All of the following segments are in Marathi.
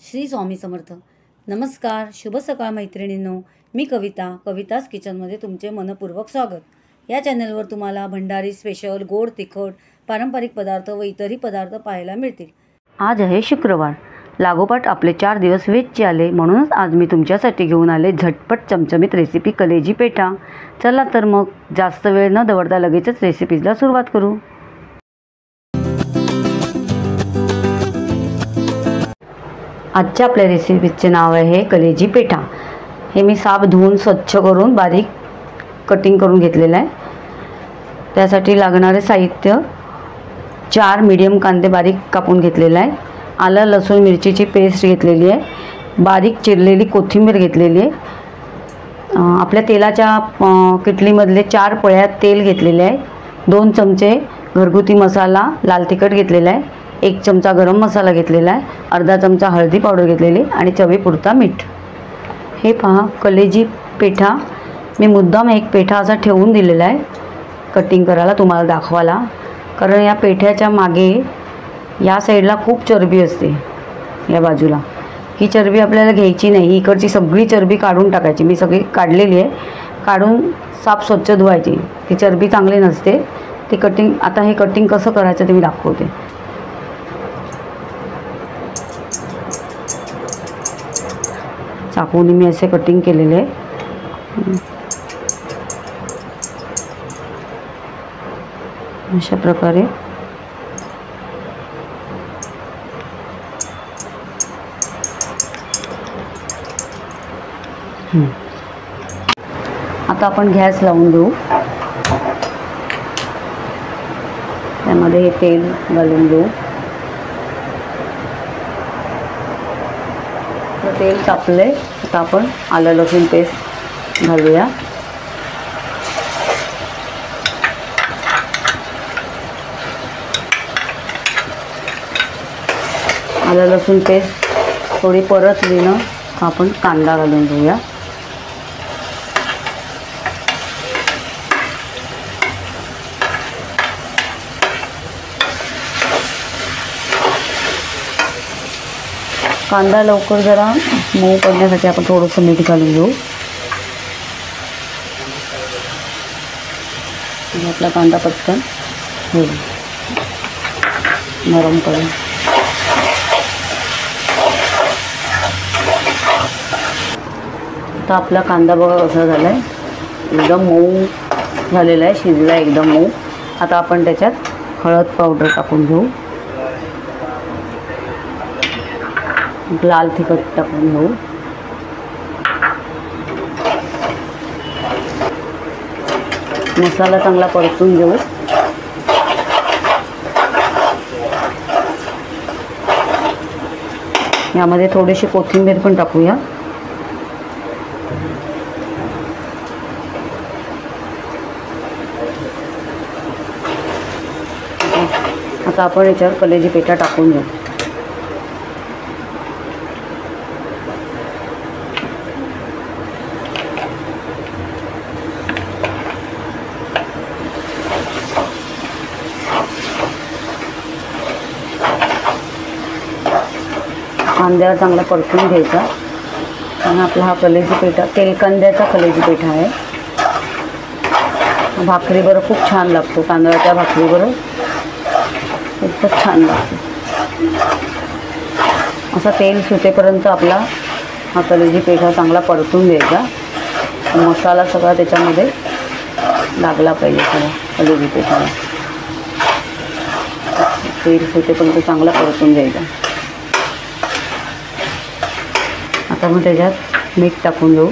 श्री स्वामी समर्थ. नमस्कार, शुभ सकाळ मैत्रिणींनो. मी कविताच किचनमध्ये तुमचे मनपूर्वक स्वागत. या चॅनलवर तुम्हाला भंडारी स्पेशल, गोड तिखट, पारंपरिक पदार्थ व इतरही पदार्थ पाहायला मिळतील. आज आहे शुक्रवार. लागोपाठ आपले 4 दिवस वेजचे आले, म्हणूनच आज मी तुमच्यासाठी घेऊन आले झटपट चमचमीत रेसिपी कलेजी पेठा. चला तर मग जास्त वेळ न दवडता लगेचच रेसिपीजला सुरुवात करू. आजच्या आपल्या रेसिपीचे नाव आहे कलेजी पेठा. हे मी साफ धुवून स्वच्छ करून बारीक कटिंग करून घेतलेलं आहे. त्यासाठी लागणारे साहित्य 4 मीडियम कांदे बारीक कापून घेतलेला आहे. आलं लसूण मिरचीची पेस्ट घेतलेली आहे. बारीक चिरलेली कोथिंबीर घेतलेली आहे. आपल्या तेलाच्या किटलीमधले 4 पळ्या तेल घेतलेले आहे. 2 चमचे घरगुती मसाला लाल तिखट घेतलेला आहे. 1 चमचा गरम मसाला घेतलेला आहे. अर्धा चमचा हळदी पावडर घेतलेली आणि चवीपुरता मीठ. हे पहा कलेजी पेठा. मी मुद्दाम एक पेठा असा ठेवून दिलेला आहे कटिंग करायला, तुम्हाला दाखवायला. कारण या पेठ्याच्या मागे या साईडला खूप चरबी असते. या बाजूला ही चरबी आपल्याला घ्यायची नाही. इकडची सगळी चरबी काढून टाकायची. मी सगळी काढलेली आहे. काढून साफ स्वच्छ धुवायची. ती चरबी चांगली नसते. ती कटिंग आता हे कटिंग कसं करायचं ते मी दाखवते. चाकूने मी असे कटिंग केलेले आहे. अशा प्रकारे आता आपण गॅस लावून देऊ. त्यामध्ये हे तेल घालून देऊ. तेल तापले. आता आपण आलं लसूण पेस्ट घालूया. आलं लसूण पेस्ट थोडी परतली ना आपण कांदा घालून घेऊया. कांदा लवकर जरा मऊ पडण्यासाठी आपण थोडंसं मीठ घालून घेऊ. आपला कांदा पटकन नरम करून. आता आपला कांदा बघा कसा झाला आहे. एकदम मऊ झालेला आहे, शिजला एकदम मऊ. आता आपण त्याच्यात हळद पावडर टाकून घेऊ. लाल तिखट टाकून घेऊ. मसाला चांगला परतून घेऊ. यामध्ये थोडीशी कोथिंबीर पण टाकूया. आता आपण याच्यावर कलेजी पेठा टाकून घेऊ. कांद्यावर चांगला परतून घ्यायचा. आणि आपला हा कलेजी पेठा तेलकांद्याचा कलेजी पेठा आहे. भाकरीबरोबर खूप छान लागतो. तांदळाच्या भाकरीबरोबर खूपच छान लागतो. असा तेल सुटेपर्यंत आपला हा कलेजी पेठा चांगला परतून घ्यायचा. मसाला सगळा त्याच्यामध्ये लागला पाहिजे. सगळा कलेजी पेठाला तेल सुटेपर्यंत चांगला परतून घ्यायचा. आता मग त्याच्यात मीठ टाकून घेऊ.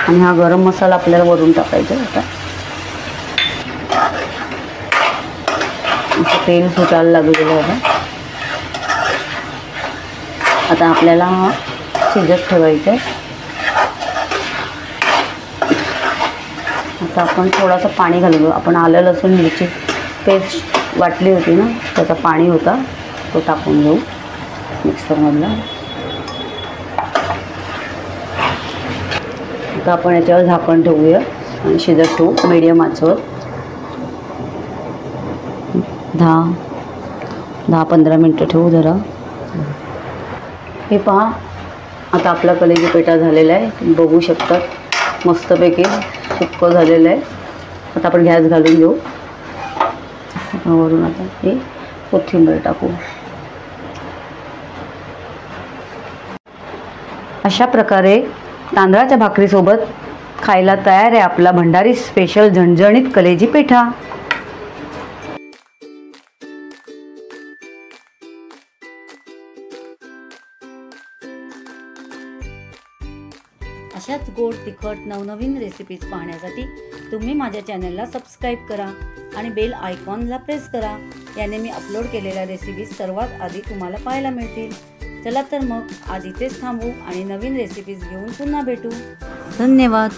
आणि हा गरम मसाला आपल्याला वरून टाकायचा. आता असं तेल सुटायला लागलेलं आहे. आता आपल्याला हा शिजत ठेवायचा आहे. आता आपण थोडंसं पाणी घालू. आपण आलं लसूण मिरची पेस्ट वाटली होती ना, त्याचा पाणी होता तो टाकून घेऊ मिक्सरमधला. आता आपण याच्यावर झाकण ठेवूया. आणि शिजत ठेवू मीडियम आचेवर 10-15 मिनटं ठेवू जरा। हे पहा आता आपला कलेजी पेठा झालेला आहे, तुम्ही बघू शकतात मस्तपैकी सुक्क झालेलं आहे। आता आपण गॅस घालून घेऊ। वरून आता हे कोथिंबीर टाकू। अशा प्रकारे तांदळाच्या भाकरीसोबत खायला तयार आहे आपला भंडारी स्पेशल झणझणीत कलेजी पेठा। अशाच गोड तिखट नवनवीन रेसिपीज पाहण्यासाठी तुम्ही माझ्या चॅनलला सबस्क्राईब करा आणि बेल आयकॉनला प्रेस करा। याने मी अपलोड केलेल्या रेसिपीज सर्वात आधी तुम्हाला पाहायला मिळतील। चला तर मग आज इथेच थांबू आणि नवीन रेसिपीज घेऊन पुन्हा भेटू। धन्यवाद।